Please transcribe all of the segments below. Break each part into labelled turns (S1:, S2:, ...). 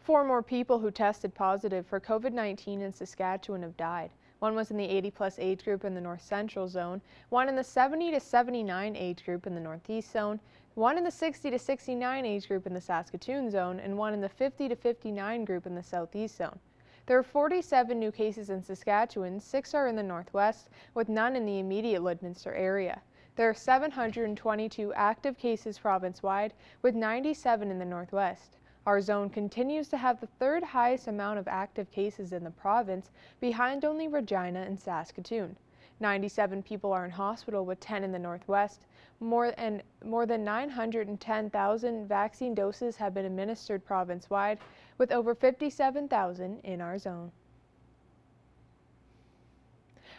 S1: 4 more people who tested positive for COVID-19 in Saskatchewan have died. One was in the 80-plus age group in the North Central Zone, one in the 70 to 79 age group in the Northeast Zone, one in the 60 to 69 age group in the Saskatoon Zone, and one in the 50 to 59 group in the Southeast Zone. There are 47 new cases in Saskatchewan, 6 are in the Northwest, with none in the immediate Lloydminster area. There are 722 active cases province-wide, with 97 in the Northwest. Our zone continues to have the 3rd highest amount of active cases in the province, behind only Regina and Saskatoon. 97 people are in hospital, with 10 in the Northwest. More than 910,000 vaccine doses have been administered province-wide, with over 57,000 in our zone.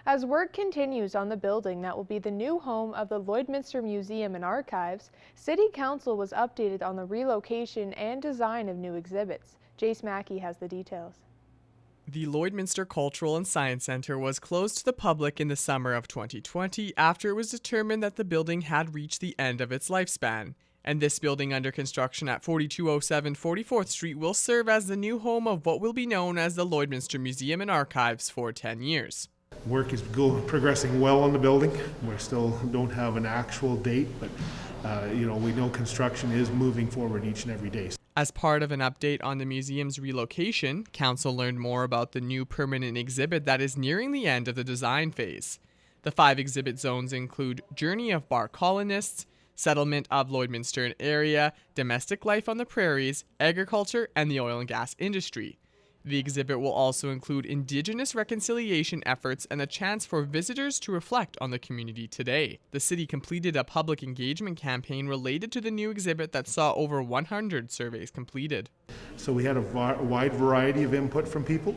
S1: As work continues on the building that will be the new home of the Lloydminster Museum and Archives, City Council was updated on the relocation and design of new exhibits. Jace Mackey has the details.
S2: The Lloydminster Cultural and Science Centre was closed to the public in the summer of 2020 after it was determined that the building had reached the end of its lifespan. And this building under construction at 4207 44th Street will serve as the new home of what will be known as the Lloydminster Museum and Archives for 10 years.
S3: Work is progressing well on the building. We still don't have an actual date, but we know construction is moving forward each and every day.
S2: As part of an update on the museum's relocation, Council learned more about the new permanent exhibit that is nearing the end of the design phase. The 5 exhibit zones include Journey of Bar Colonists, Settlement of Lloydminster area, Domestic Life on the Prairies, Agriculture, and the Oil and Gas Industry. The exhibit will also include Indigenous reconciliation efforts and a chance for visitors to reflect on the community today. The city completed a public engagement campaign related to the new exhibit that saw over 100 surveys completed.
S3: So we had a wide variety of input from people.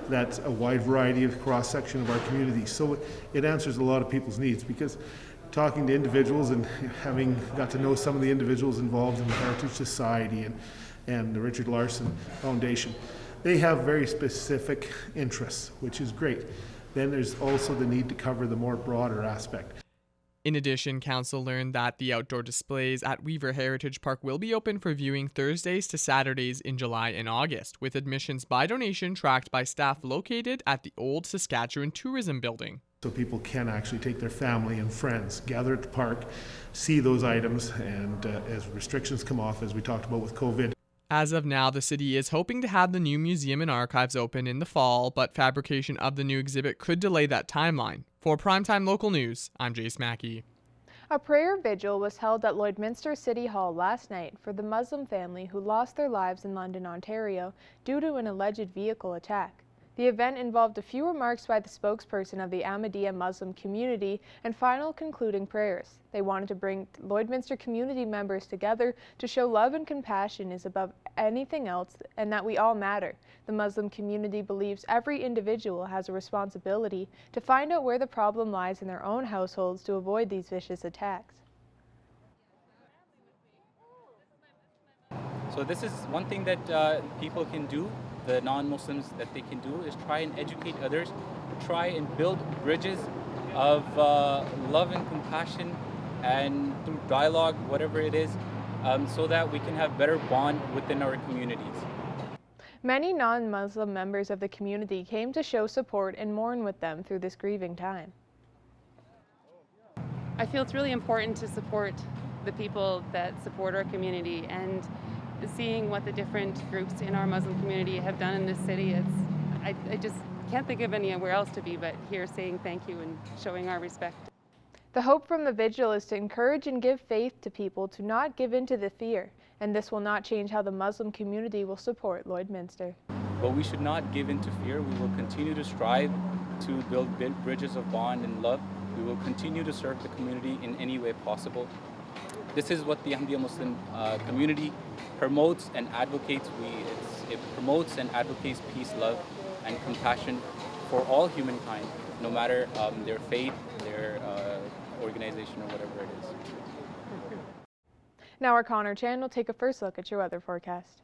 S3: That's a wide variety of cross-section of our community. So it answers a lot of people's needs, because talking to individuals and having got to know some of the individuals involved in the Heritage Society and the Richard Larson Foundation, they have very specific interests, which is great. Then there's also the need to cover the more broader aspect.
S2: In addition, Council learned that the outdoor displays at Weaver Heritage Park will be open for viewing Thursdays to Saturdays in July and August, with admissions by donation tracked by staff located at the old Saskatchewan Tourism Building.
S3: So people can actually take their family and friends, gather at the park, see those items, and as restrictions come off, as we talked about with COVID.
S2: As of now, the city is hoping to have the new museum and archives open in the fall, but fabrication of the new exhibit could delay that timeline. For Primetime Local News, I'm Jace Mackey.
S1: A prayer vigil was held at Lloydminster City Hall last night for the Muslim family who lost their lives in London, Ontario, due to an alleged vehicle attack. The event involved a few remarks by the spokesperson of the Ahmadiyya Muslim community and final concluding prayers. They wanted to bring Lloydminster community members together to show love and compassion is above anything else and that we all matter. The Muslim community believes every individual has a responsibility to find out where the problem lies in their own households to avoid these vicious attacks.
S4: So this is one thing that people can do. The non-Muslims that they can do is try and educate others, try and build bridges of love and compassion, and through dialogue, whatever it is, so that we can have better bond within our communities.
S1: Many non-Muslim members of the community came to show support and mourn with them through this grieving time.
S5: I feel it's really important to support the people that support our community, and seeing what the different groups in our Muslim community have done in this city, I just can't think of anywhere else to be but here saying thank you and showing our respect.
S1: The hope from the vigil is to encourage and give faith to people to not give in to the fear, and this will not change how the Muslim community will support Lloydminster.
S4: But we should not give in to fear. We will continue to strive to build bridges of bond and love. We will continue to serve the community in any way possible. This is what the Ahmadiyya Muslim community promotes and advocates. It promotes and advocates peace, love, and compassion for all humankind, no matter their faith, their organization, or whatever it is.
S1: Now our Connor Chan will take a first look at your weather forecast.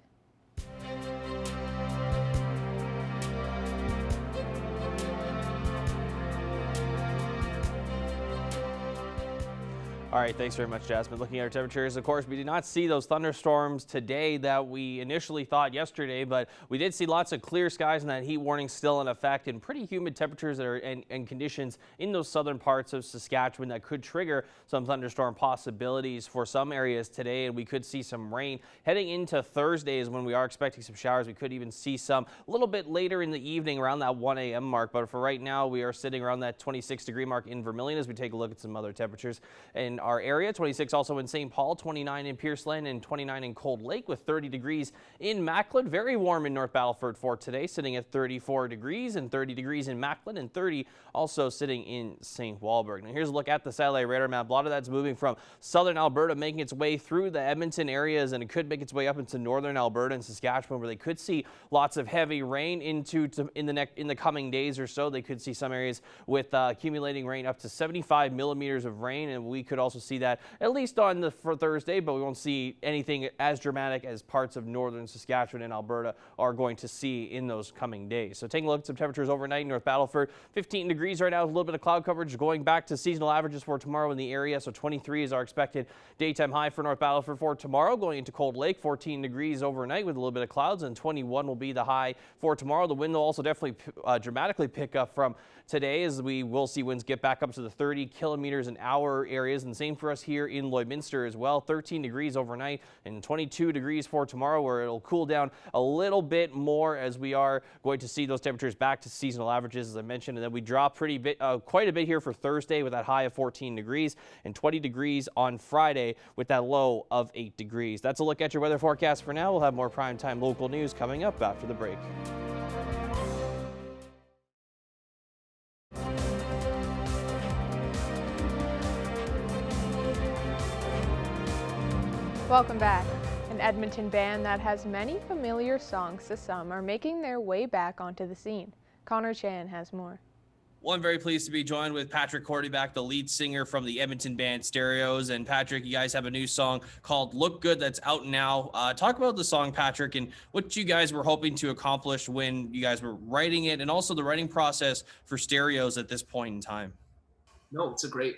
S6: All right, thanks very much, Jasmine. Looking at our temperatures, of course, we did not see those thunderstorms today that we initially thought yesterday, but we did see lots of clear skies and that heat warning still in effect and pretty humid temperatures that are, and conditions in those southern parts of Saskatchewan that could trigger some thunderstorm possibilities for some areas today, and we could see some rain. Heading into Thursday is when we are expecting some showers. We could even see some a little bit later in the evening around that 1 a.m. mark, but for right now, we are sitting around that 26-degree mark in Vermilion as we take a look at some other temperatures in our area. 26 also in St. Paul, 29 in Pierceland, and 29 in Cold Lake with 30 degrees in Macklin. Very warm in North Battleford for today, sitting at 34 degrees and 30 degrees in Macklin and 30 also sitting in St. Walburg. Now here's a look at the satellite radar map. A lot of that's moving from southern Alberta, making its way through the Edmonton areas, and it could make its way up into northern Alberta and Saskatchewan, where they could see lots of heavy rain in the coming days or so. They could see some areas with accumulating rain up to 75 millimeters of rain, and we could also see that at least for Thursday, but we won't see anything as dramatic as parts of northern Saskatchewan and Alberta are going to see in those coming days. So taking a look at some temperatures overnight in North Battleford, 15 degrees right now with a little bit of cloud coverage, going back to seasonal averages for tomorrow in the area. So 23 is our expected daytime high for North Battleford for tomorrow. Going into Cold Lake, 14 degrees overnight with a little bit of clouds, and 21 will be the high for tomorrow. The wind will also definitely dramatically pick up from today, as we will see winds get back up to the 30 kilometers an hour areas, and same for us here in Lloydminster as well. 13 degrees overnight and 22 degrees for tomorrow, where it'll cool down a little bit more as we are going to see those temperatures back to seasonal averages, as I mentioned, and then we drop quite a bit here for Thursday with that high of 14 degrees and 20 degrees on Friday with that low of 8 degrees. That's a look at your weather forecast for now. We'll have more primetime local news coming up after the break.
S1: Welcome back. An Edmonton band that has many familiar songs to some are making their way back onto the scene. Connor Chan has more.
S6: Well, I'm very pleased to be joined with Patrick Cordyback, the lead singer from the Edmonton band Stereos. And Patrick, you guys have a new song called Look Good that's out now. Talk about the song, Patrick, and what you guys were hoping to accomplish when you guys were writing it, and also the writing process for Stereos at this point in time.
S7: No, it's a great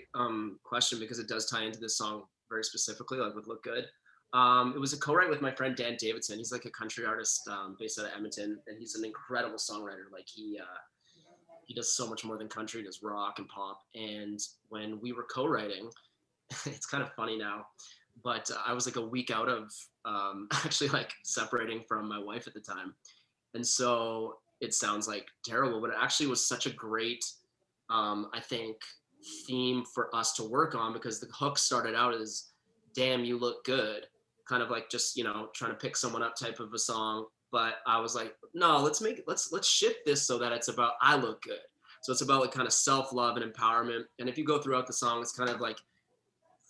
S7: question, because it does tie into this song very specifically, like with Look Good. It was a co-write with my friend Dan Davidson. He's like a country artist based out of Edmonton, and he's an incredible songwriter. Like he does so much more than country, he does rock and pop. And when we were co-writing, it's kind of funny now, but I was like a week out of actually like separating from my wife at the time. And so it sounds like terrible, but it actually was such a great, I think, theme for us to work on, because the hook started out as, damn, you look good, kind of like just, trying to pick someone up type of a song. But I was like, no, let's shift this so that it's about, I look good. So it's about like kind of self-love and empowerment. And if you go throughout the song, it's kind of like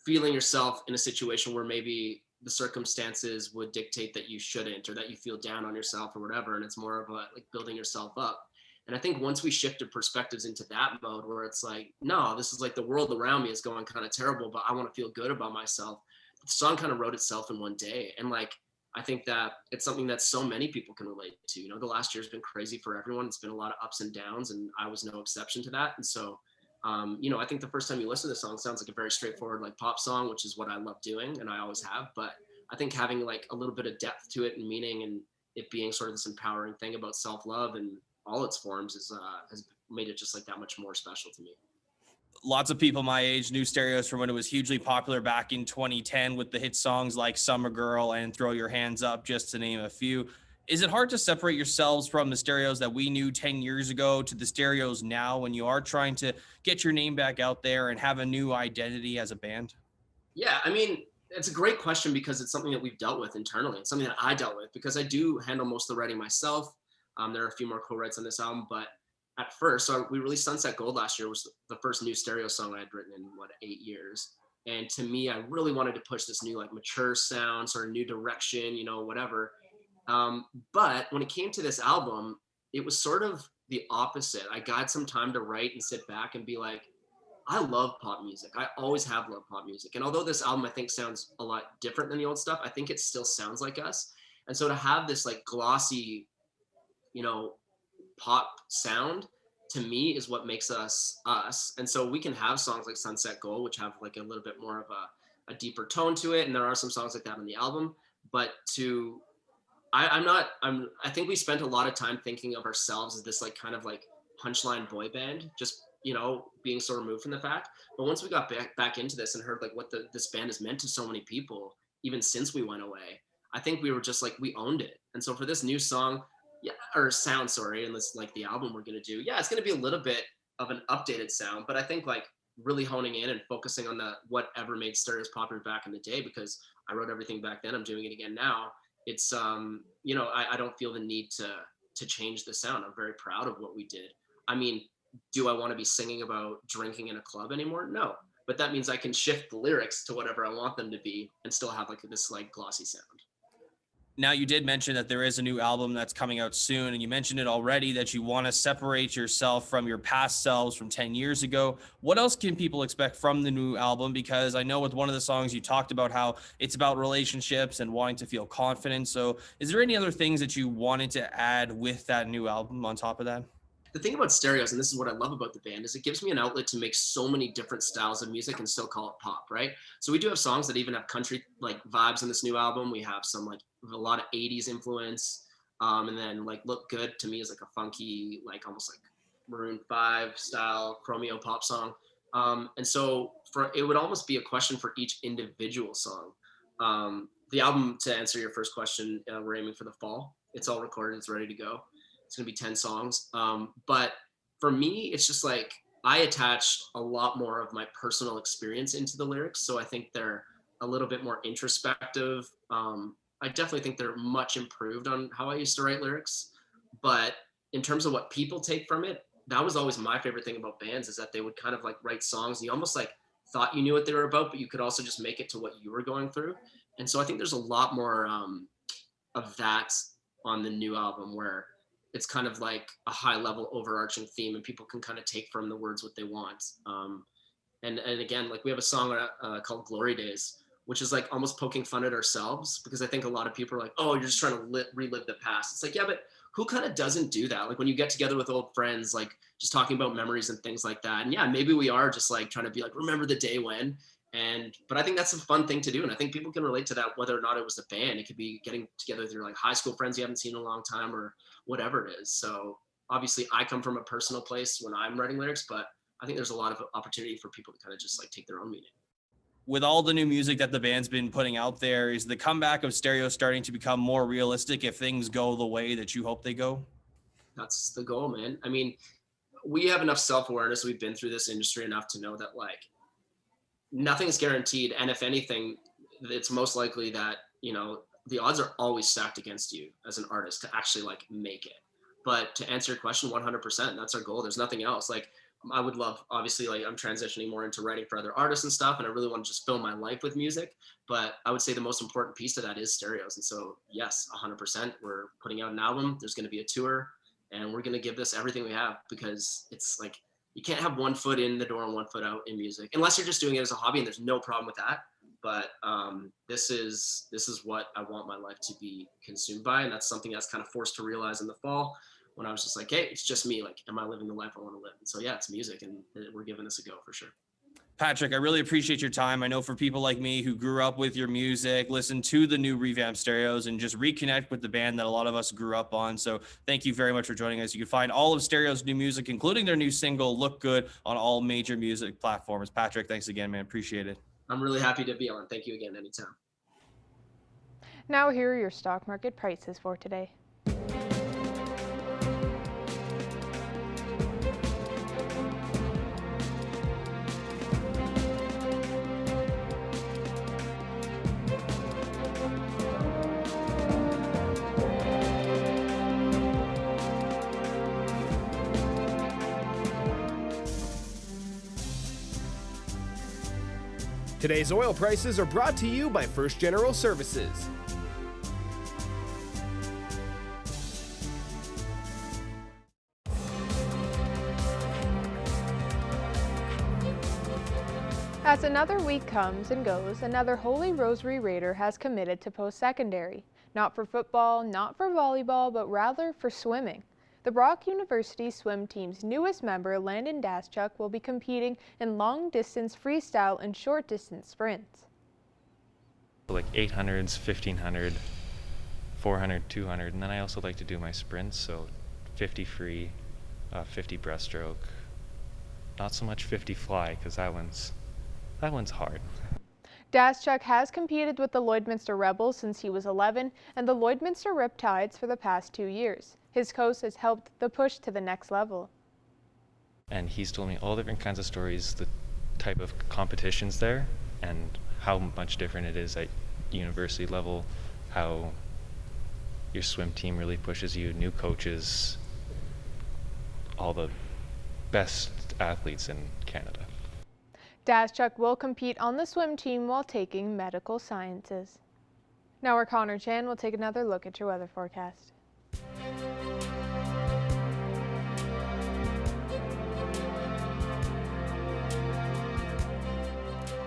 S7: feeling yourself in a situation where maybe the circumstances would dictate that you shouldn't, or that you feel down on yourself or whatever. And it's more of a like building yourself up. And I think once we shifted perspectives into that mode, where it's like, no, this is like the world around me is going kind of terrible, but I want to feel good about myself. The song kind of wrote itself in one day. And like, I think that it's something that so many people can relate to. The last year's been crazy for everyone. It's been a lot of ups and downs, and I was no exception to that. And so, I think the first time you listen to the song, it sounds like a very straightforward like pop song, which is what I love doing, and I always have. But I think having like a little bit of depth to it and meaning, and it being sort of this empowering thing about self-love and all its forms has made it just like that much more special to me.
S6: Lots of people my age knew Stereos from when it was hugely popular back in 2010 with the hit songs like Summer Girl and Throw Your Hands Up, just to name a few. Is it hard to separate yourselves from the Stereos that we knew 10 years ago to the Stereos now, when you are trying to get your name back out there and have a new identity as a band?
S7: Yeah, I mean, it's a great question, because it's something that we've dealt with internally. It's something that I dealt with, because I do handle most of the writing myself. There are a few more co-writes on this album, but at first, so we released Sunset Gold last year, was the first new Stereo song I had written in 8 years. And to me, I really wanted to push this new like mature sound, sort of new direction, whatever. But when it came to this album, it was sort of the opposite. I got some time to write and sit back and be like, I love pop music. I always have loved pop music. And although this album, I think, sounds a lot different than the old stuff, I think it still sounds like us. And so to have this like glossy, pop sound, to me is what makes us us. And so we can have songs like Sunset Gold, which have like a little bit more of a deeper tone to it. And there are some songs like that on the album, but I think we spent a lot of time thinking of ourselves as this like kind of like punchline boy band, just, being so removed from the fact. But once we got back into this and heard like what this band has meant to so many people, even since we went away, I think we were just like, we owned it. And so for this new song, or sound, sorry, and this like the album we're going to do, it's going to be a little bit of an updated sound, but I think like really honing in and focusing on whatever made stereos popular back in the day, because I wrote everything back then, I'm doing it again now. It's I don't feel the need to change the sound. I'm very proud of what we did. I mean, do I want to be singing about drinking in a club anymore? No, but that means I can shift the lyrics to whatever I want them to be and still have like this like glossy sound.
S6: Now, you did mention that there is a new album that's coming out soon, and you mentioned it already that you want to separate yourself from your past selves from 10 years ago. What else can people expect from the new album? Because I know with one of the songs you talked about how it's about relationships and wanting to feel confident. So is there any other things that you wanted to add with that new album on top of that?
S7: The thing about Stereos, and this is what I love about the band, is it gives me an outlet to make so many different styles of music and still call it pop, right? So we do have songs that even have country like vibes in this new album. We have some like a lot of 80s influence. And then like Look Good to me is like a funky, like almost like Maroon 5 style Chromeo pop song. And so it would almost be a question for each individual song. The album, to answer your first question, we're aiming for the fall. It's all recorded, it's ready to go. It's going to be 10 songs. But for me, it's just like I attached a lot more of my personal experience into the lyrics. So I think they're a little bit more introspective. I definitely think they're much improved on how I used to write lyrics. But in terms of what people take from it, that was always my favorite thing about bands, is that they would kind of like write songs. And you almost like thought you knew what they were about, but you could also just make it to what you were going through. And so I think there's a lot more of that on the new album, where it's kind of like a high level overarching theme and people can kind of take from the words what they want. And again, like we have a song called Glory Days, which is like almost poking fun at ourselves, because I think a lot of people are like, oh, you're just trying to relive the past. It's like, yeah, but who kind of doesn't do that? Like when you get together with old friends, like just talking about memories and things like that. And yeah, maybe we are just like trying to be like, remember the day when. But I think that's a fun thing to do. And I think people can relate to that, whether or not it was a band. It could be getting together with your like high school friends you haven't seen in a long time, or whatever it is. So obviously I come from a personal place when I'm writing lyrics, but I think there's a lot of opportunity for people to kind of just like take their own meaning.
S6: With all the new music that the band's been putting out there, is the comeback of Stereo starting to become more realistic if things go the way that you hope they go?
S7: That's the goal, man. I mean, we have enough self-awareness. We've been through this industry enough to know that like nothing's guaranteed. And if anything, it's most likely that, the odds are always stacked against you as an artist to actually like make it. But to answer your question, 100%, that's our goal. There's nothing else. Like I would love, obviously, like I'm transitioning more into writing for other artists and stuff, and I really want to just fill my life with music. But I would say the most important piece to that is Stereos. And so, yes, 100%, we're putting out an album. There's going to be a tour, and we're going to give this everything we have, because it's like you can't have one foot in the door and one foot out in music, unless you're just doing it as a hobby, and there's no problem with that. But this is what I want my life to be consumed by, and that's something that's kind of forced to realize in the fall, when I was just like, hey, it's just me. Like, am I living the life I want to live? And so, yeah, it's music, and we're giving this a go for sure.
S6: Patrick, I really appreciate your time. I know for people like me who grew up with your music, listen to the new revamped Stereos, and just reconnect with the band that a lot of us grew up on. So thank you very much for joining us. You can find all of Stereo's new music, including their new single, Look Good, on all major music platforms. Patrick, thanks again, man. Appreciate it.
S7: I'm really happy to be on. Thank you again, anytime.
S1: Now here are your stock market prices for today.
S8: Today's oil prices are brought to you by First General Services.
S1: As another week comes and goes, another Holy Rosary Raider has committed to post-secondary. Not for football, not for volleyball, but rather for swimming. The Brock University swim team's newest member, Landon Daschuk, will be competing in long-distance freestyle and short-distance sprints.
S9: Like 800s, 1500, 400, 200, and then I also like to do my sprints, so 50 free, 50 breaststroke, not so much 50 fly, because that one's hard.
S1: Daschuk has competed with the Lloydminster Rebels since he was 11 and the Lloydminster Riptides for the past 2 years. His coach has helped the push to the next level.
S9: And he's told me all different kinds of stories, the type of competitions there, and how much different it is at university level, how your swim team really pushes you, new coaches, all the best athletes in Canada.
S1: Daschuk will compete on the swim team while taking medical sciences. Now our Connor Chan will take another look at your weather forecast.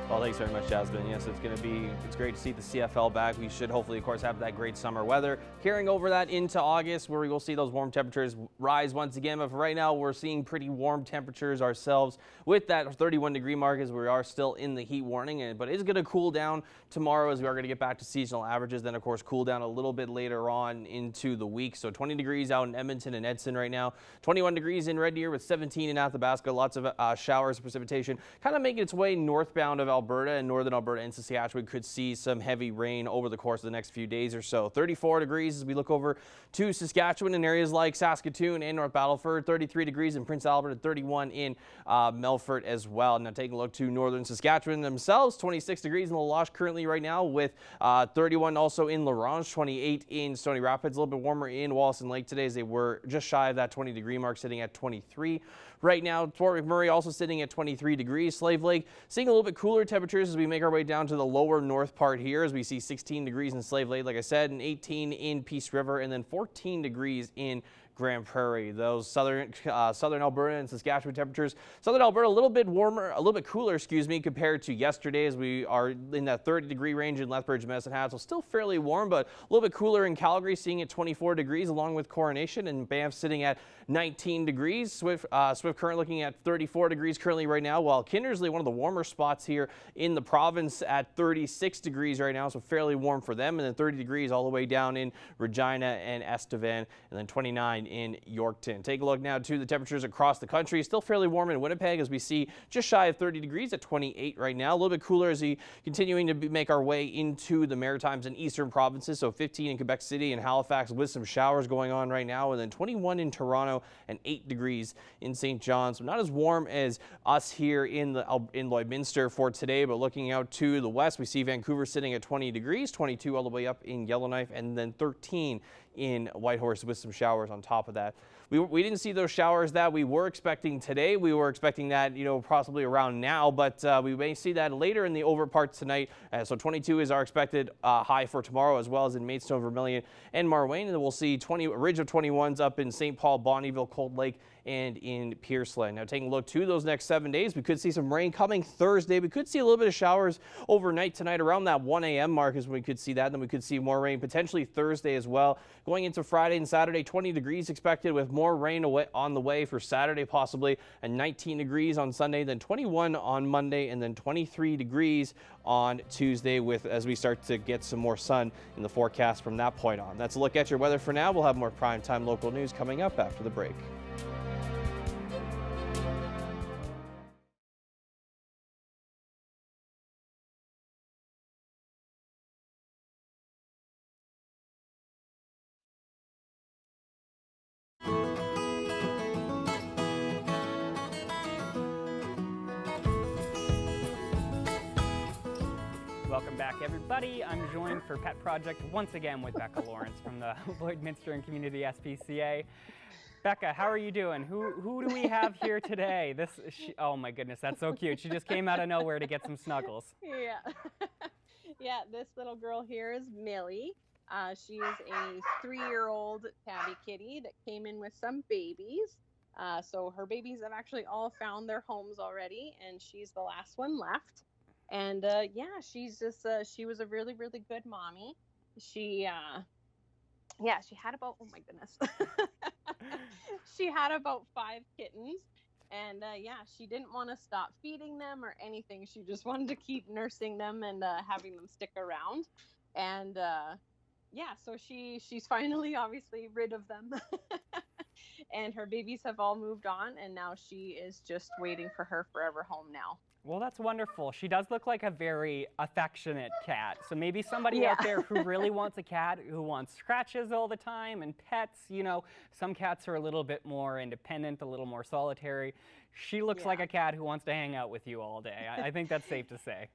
S6: Well, thanks very much, Jasmine. Yes, it's great to see the CFL back. We should hopefully, of course, have that great summer weather carrying over that into August, where we will see those warm temperatures rise once again. But for right now, we're seeing pretty warm temperatures ourselves with that 31-degree mark, as we are still in the heat warning. But it is going to cool down tomorrow as we are going to get back to seasonal averages. Then, of course, cool down a little bit later on into the week. So 20 degrees out in Edmonton and Edson right now. 21 degrees in Red Deer with 17 in Athabasca. Lots of showers, precipitation, kind of making its way northbound of Alberta and northern Alberta and Saskatchewan. Could see some heavy rain over the course of the next few days or so. 34 degrees as we look over to Saskatchewan in areas like Saskatoon and North Battleford. 33 degrees in Prince Albert and 31 in Melfort as well. Now taking a look to northern Saskatchewan themselves. 26 degrees in La Loche currently right now, with 31 also in La Ronge, 28 in Stony Rapids. A little bit warmer in Wollaston Lake today as they were just shy of that 20-degree mark, sitting at 23. Right now, Fort McMurray also sitting at 23 degrees. Slave Lake seeing a little bit cooler temperatures as we make our way down to the lower north part here, as we see 16 degrees in Slave Lake, like I said, and 18 in Peace River, and then 14 degrees in Grand Prairie. Those southern Alberta and Saskatchewan temperatures. Southern Alberta a little bit warmer, a little bit cooler, compared to yesterday, as we are in that 30-degree range in Lethbridge, Medicine Hat. So still fairly warm, but a little bit cooler in Calgary, seeing at 24 degrees, along with Coronation, and Banff sitting at 19 degrees. Swift Current looking at 34 degrees currently right now, while Kindersley, one of the warmer spots here in the province, at 36 degrees right now, so fairly warm for them, and then 30 degrees all the way down in Regina and Estevan, and then 29 in Yorkton. Take a look now to the temperatures across the country. Still fairly warm in Winnipeg, as we see just shy of 30 degrees at 28 right now. A little bit cooler as we continuing to make our way into the Maritimes and Eastern provinces. So 15 in Quebec City and Halifax with some showers going on right now, and then 21 in Toronto and 8 degrees in St. John's. So not as warm as us here in Lloydminster for today, but looking out to the west, we see Vancouver sitting at 20 degrees, 22 all the way up in Yellowknife, and then 13 in Whitehorse with some showers on top of that. We didn't see those showers that we were expecting today. We were expecting that, possibly around now, but we may see that later in the over parts tonight. So 22 is our expected high for tomorrow, as well as in Maidstone, Vermilion, and Marwayne. And then we'll see a ridge of 21s up in St. Paul, Bonnyville, Cold Lake, and in Pierceland. Now taking a look to those next 7 days, we could see some rain coming Thursday. We could see a little bit of showers overnight tonight around that 1 a.m. mark, as we could see that. Then we could see more rain potentially Thursday as well. Going into Friday and Saturday, 20 degrees expected, with more rain on the way for Saturday possibly, and 19 degrees on Sunday, then 21 on Monday, and then 23 degrees on Tuesday, as we start to get some more sun in the forecast from that point on. That's a look at your weather for now. We'll have more primetime local news coming up after the break.
S10: Welcome back, everybody. I'm joined for Pet Project once again with Becca Lawrence from the Lloydminster and Community SPCA. Becca, how are you doing? Who do we have here today? Oh my goodness, that's so cute. She just came out of nowhere to get some snuggles.
S11: Yeah. Yeah, this little girl here is Millie. She is a 3-year-old tabby kitty that came in with some babies. So her babies have actually all found their homes already, and she's the last one left. And yeah, she's just she was a really, really good mommy. She had about, oh my goodness, she had about 5 kittens. And yeah, she didn't want to stop feeding them or anything. She just wanted to keep nursing them and having them stick around. And yeah, so she's finally obviously rid of them. And her babies have all moved on, and now she is just waiting for her forever home now.
S10: Well, that's wonderful. She does look like a very affectionate cat. So maybe somebody
S11: Yeah.
S10: out there who really wants a cat, who wants scratches all the time and pets, you know, some cats are a little bit more independent, a little more solitary. She looks like a cat who wants to hang out with you all day. I think that's safe to say.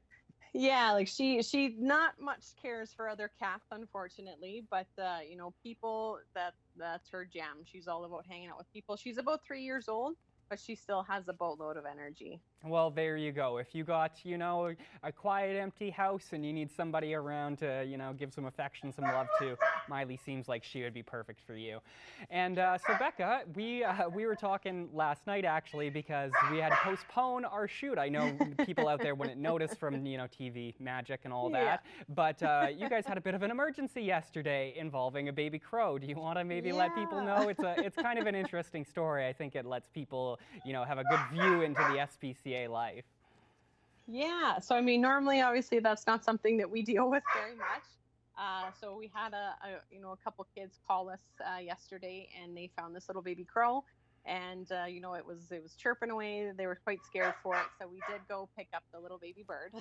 S11: Yeah, like she not much cares for other cats, unfortunately, but you know, people, that's her jam. She's all about hanging out with people. She's about 3 years old, but she still has a boatload of energy.
S10: Well, there you go. If you got, you know, a quiet, empty house and you need somebody around to, you know, give some affection, some love to, Miley seems like she would be perfect for you. And so, Becca, we were talking last night, actually, because we had to postpone our shoot. I know people out there wouldn't notice from, you know, TV magic and all that, but you guys had a bit of an emergency yesterday involving a baby crow. Do you want to maybe let people know? It's kind of an interesting story. I think it lets people, you know, have a good view into the SPCA life.
S11: Yeah, so I mean, normally, obviously, that's not something that we deal with very much. So we had a couple kids call us yesterday, and they found this little baby crow, and you know, it was chirping away. They were quite scared for it, so we did go pick up the little baby bird,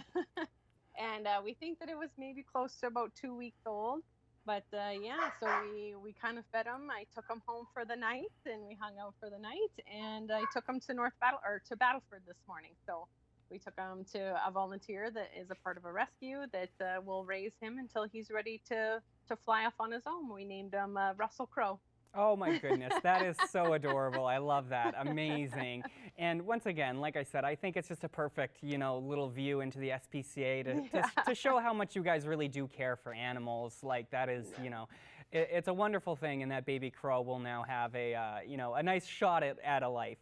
S11: and we think that it was maybe close to about 2 weeks old. But yeah, so we kind of fed him. I took him home for the night, and we hung out for the night. And I took him to to Battleford this morning. So we took him to a volunteer that is a part of a rescue that will raise him until he's ready to fly off on his own. We named him Russell Crowe.
S10: Oh my goodness, that is so adorable. I love that. Amazing. And once again, like I said, I think it's just a perfect, you know, little view into the SPCA to show how much you guys really do care for animals. Like that is, you know, it's a wonderful thing, and that baby crow will now have a, you know, a nice shot at a life.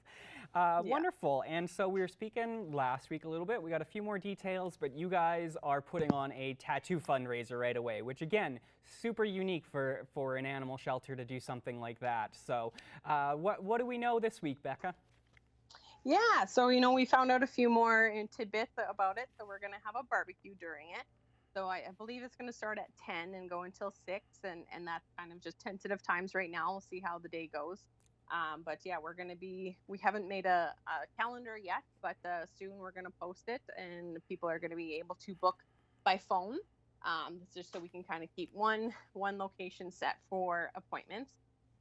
S10: Wonderful. And so we were speaking last week a little bit. We got a few more details, but you guys are putting on a tattoo fundraiser right away, which again, super unique for an animal shelter to do something like that. So what do we know this week, Becca?
S11: Yeah, so you know, we found out a few more tidbits about it. So we're going to have a barbecue during it. So I believe it's going to start at 10 and go until 6, and that's kind of just tentative times right now. We'll see how the day goes. But yeah, we haven't made a calendar yet, but soon we're going to post it, and people are going to be able to book by phone, just so we can kind of keep one location set for appointments.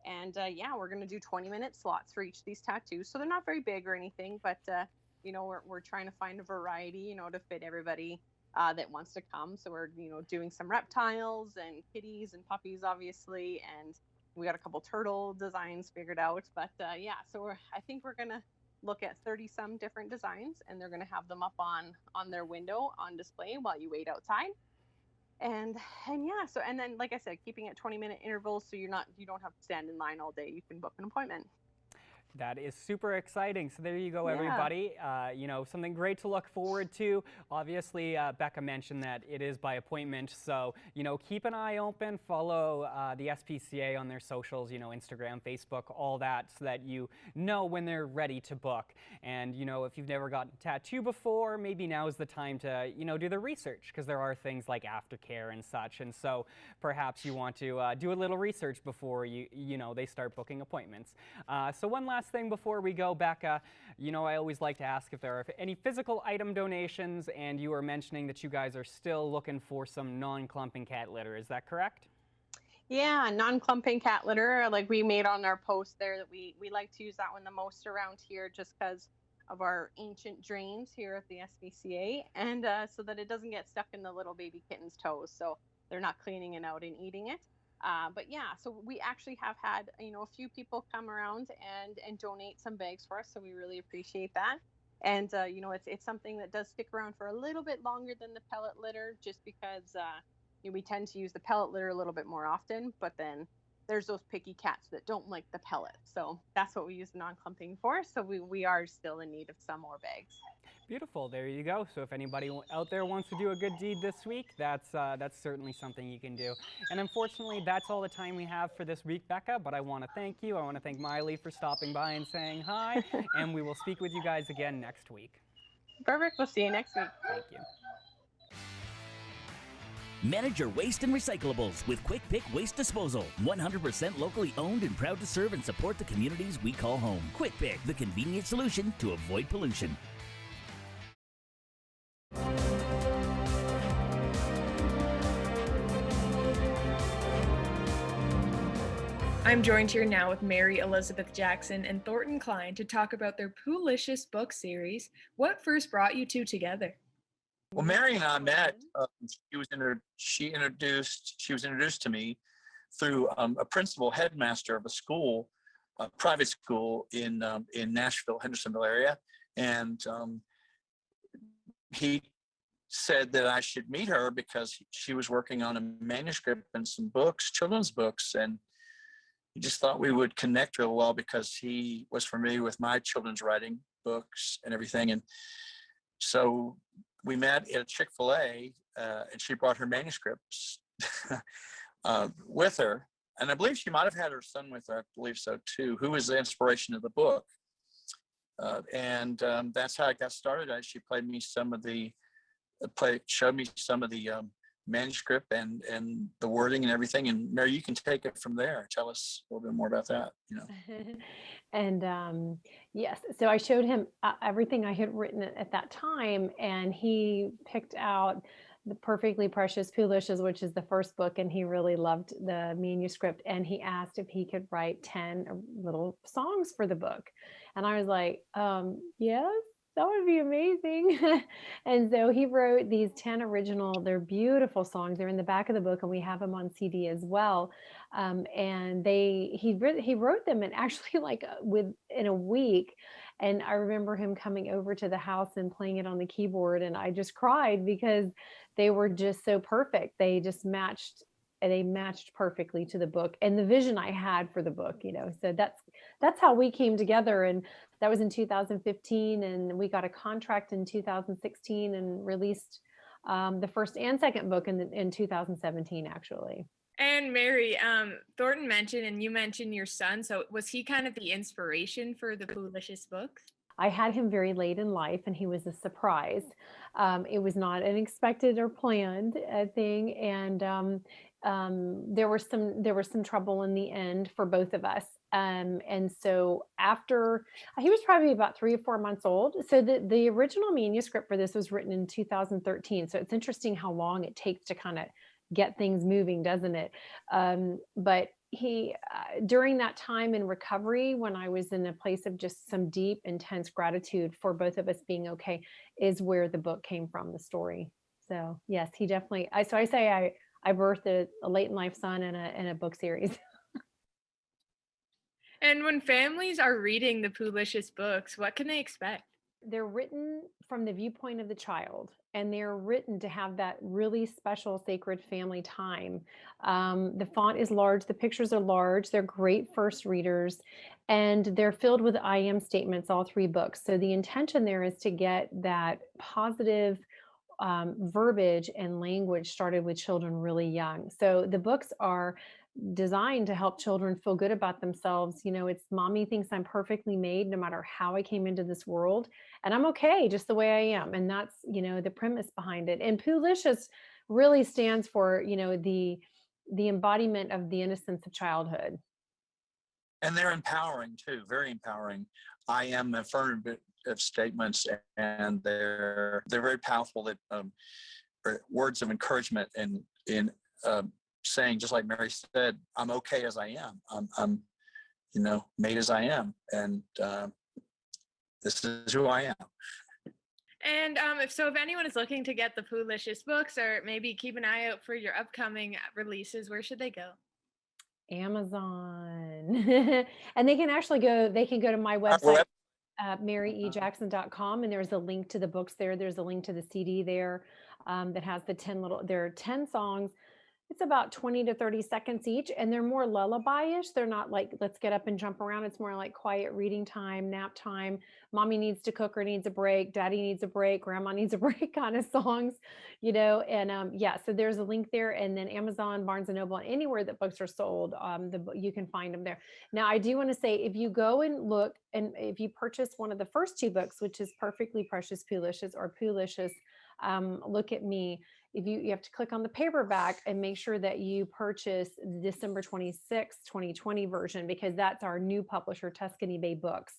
S11: And yeah, we're going to do 20-minute slots for each of these tattoos. So they're not very big or anything, but you know, we're trying to find a variety, you know, to fit everybody that wants to come. So we're, you know, doing some reptiles and kitties and puppies, obviously, and we got a couple turtle designs figured out. But yeah, so I think we're gonna look at 30-some different designs, and they're gonna have them up on their window on display while you wait outside. And yeah, so, and then like I said, keeping it 20-minute intervals, so you don't have to stand in line all day. You can book an appointment.
S10: That is super exciting. So there you go, everybody. You know, something great to look forward to. Obviously, Becca mentioned that it is by appointment. So, you know, keep an eye open. Follow the SPCA on their socials, you know, Instagram, Facebook, all that, so that you know when they're ready to book. And, you know, if you've never gotten a tattoo before, maybe now is the time to, you know, do the research, because there are things like aftercare and such. And so perhaps you want to do a little research before you know, they start booking appointments. So one last thing before we go, Becca, you know, I always like to ask if there are any physical item donations, and you were mentioning that you guys are still looking for some non-clumping cat litter. Is that correct?
S11: Yeah, non-clumping cat litter, like we made on our post there, that we like to use that one the most around here, just because of our ancient drains here at the SPCA, and so that it doesn't get stuck in the little baby kitten's toes, so they're not cleaning it out and eating it. But yeah, so we actually have had, you know, a few people come around and donate some bags for us, so we really appreciate that. And you know, it's something that does stick around for a little bit longer than the pellet litter, just because you know, we tend to use the pellet litter a little bit more often, but then there's those picky cats that don't like the pellets. So that's what we use non-clumping for. So we are still in need of some more bags.
S10: Beautiful. There you go. So if anybody out there wants to do a good deed this week, that's certainly something you can do. And unfortunately, that's all the time we have for this week, Becca. But I want to thank you. I want to thank Miley for stopping by and saying hi. And we will speak with you guys again next week.
S11: Perfect. We'll see you next week.
S10: Thank you.
S12: Manage your waste and recyclables with Quick Pick Waste Disposal. 100% locally owned and proud to serve and support the communities we call home. Quick Pick, the convenient solution to avoid pollution.
S1: I'm joined here now with Mary Elizabeth Jackson and Thornton Klein to talk about their Poolicious book series. What first brought you two together?
S13: Well, Mary and I met. She was introduced to me through a principal headmaster of a school, a private school in Nashville, Hendersonville area, and he said that I should meet her because she was working on a manuscript and some books, children's books, and he just thought we would connect real well because he was familiar with my children's writing books and everything, and so we met at Chick-fil-A, and she brought her manuscripts with her. And I believe she might have had her son with her, I believe so too, who was the inspiration of the book. And that's how I got started. She showed me some of the manuscript and the wording and everything. And Mary, you can take it from there. Tell us a little bit more about that,
S14: And yes, so I showed him everything I had written at that time, and he picked out the Perfectly Precious Poolicious, which is the first book, and he really loved the manuscript, and he asked if he could write 10 little songs for the book. And I was like, yes, that would be amazing. And so he wrote these 10 original, they're beautiful songs. They're in the back of the book, and we have them on CD as well. And he wrote them in actually in a week. And I remember him coming over to the house and playing it on the keyboard. And I just cried because they were just so perfect. They just matched perfectly to the book and the vision I had for the book, so that's how we came together. And that was in 2015, and we got a contract in 2016 and released the first and second book in 2017, actually.
S1: And Mary, Thornton mentioned, and you mentioned your son. So was he kind of the inspiration for the Poolicious books?
S14: I had him very late in life, and he was a surprise. It was not an expected or planned thing, and there was some trouble in the end for both of us. And so after he was probably about 3 or 4 months old. So the original manuscript for this was written in 2013. So it's interesting how long it takes to kind of get things moving, doesn't it? But he, during that time in recovery, when I was in a place of just some deep, intense gratitude for both of us being okay, is where the book came from, the story. So yes, he definitely, I say I birthed a late in life son in a book series.
S1: And when families are reading the Poolicious books, what can they expect?
S14: They're written from the viewpoint of the child, and they're written to have that really special sacred family time. The font is large, the pictures are large, they're great first readers, and they're filled with I am statements, all 3 books. So the intention there is to get that positive verbiage and language started with children really young. So the books are designed to help children feel good about themselves. It's mommy thinks I'm perfectly made no matter how I came into this world, and I'm okay just the way I am. And that's, the premise behind it. And Poolicious really stands for, the embodiment of the innocence of childhood.
S13: And they're empowering too, very empowering. I am affirmative statements, and they're very powerful. That words of encouragement and in saying, just like Mary said, I'm okay as I am. I'm made as I am, and this is who I am.
S1: And if anyone is looking to get the Poolicious books, or maybe keep an eye out for your upcoming releases, where should they go?
S14: Amazon. And they can actually go to my website, maryejackson.com, and there's a link to the books there. There's a link to the CD there that has there are 10 songs. It's about 20 to 30 seconds each, and they're more lullaby-ish. They're not like, let's get up and jump around. It's more like quiet reading time, nap time. Mommy needs to cook or needs a break. Daddy needs a break. Grandma needs a break kind of songs, and yeah, so there's a link there. And then Amazon, Barnes & Noble, and anywhere that books are sold, you can find them there. Now, I do want to say, if you go and look, and if you purchase one of the first two books, which is Perfectly Precious Poolicious or Poolicious, Look at Me, if you have to click on the paperback and make sure that you purchase the December 26, 2020 version, because that's our new publisher, Tuscany Bay Books.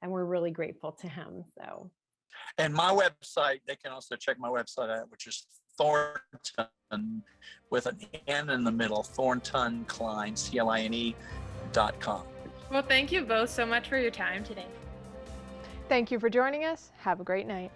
S14: And we're really grateful to him. So,
S13: and my website, they can also check my website out, which is Thornton with an N in the middle, Thornton Klein, CLINE.com.
S1: Well, thank you both so much for your time today. Thank you for joining us. Have a great night.